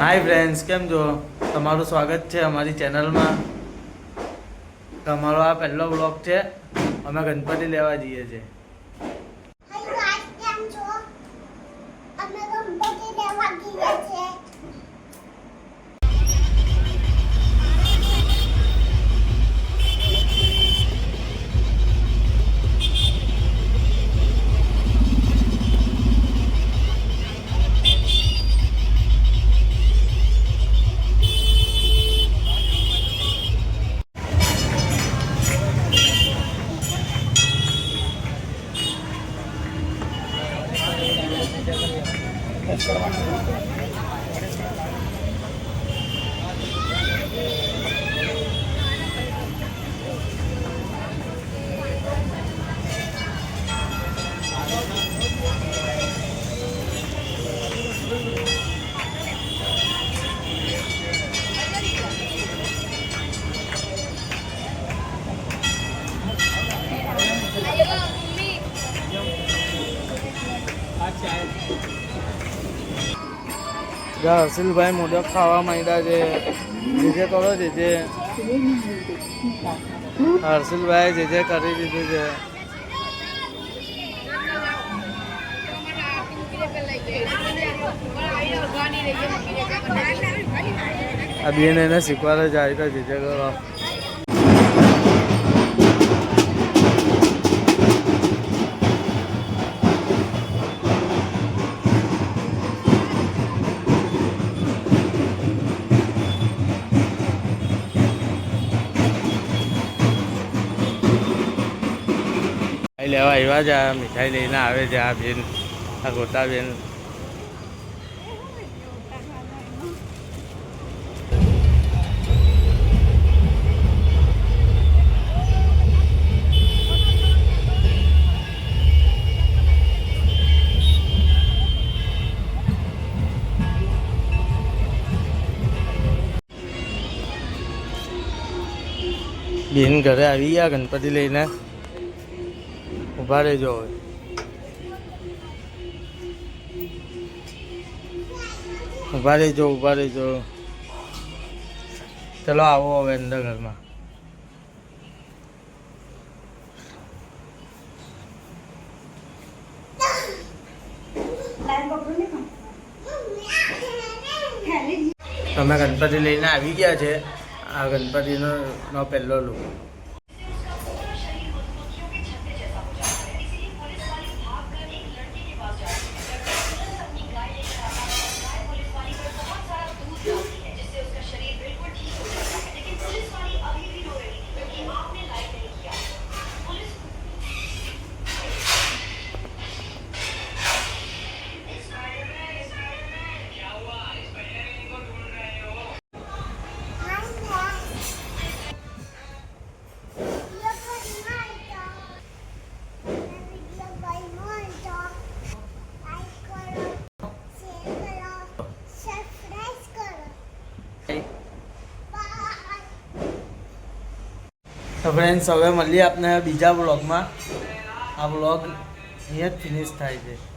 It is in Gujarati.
હાય ફ્રેન્ડ્સ, કેમ છો? તમારું સ્વાગત છે અમારી ચેનલમાં. તમારો આ પહેલો બ્લોગ છે. અમે ગણપતિ લેવા જઈએ છીએ. હર્ષિલભાઈ મોદક ખાવા માંડ્યા છે. જે કરો જે હર્ષિલભાઈ જે કરી દીધું છે. આ બેન એને શીખવાડે જાય તો જે કરો. લેવા આવ્યા છે. મીઠાઈ લઈને આવે છે આ બેન, આ ગોતા બેન. બેન ઘરે આવી ગયા ગણપતિ લઈને. ઉભા રહેજો હવે. ઉભા રહેજો. ચલો આવો હવે અંદર ઘરમાં. તમે ગણપતિ લઈને આવી ગયા છે. આ ગણપતિનો પહેલો લુક. તો ફ્રેન્ડ્સ, હવે મળીએ આપને બીજા બ્લોગમાં. આ બ્લોગ અહીંયા જ ફિનિશ થાય છે.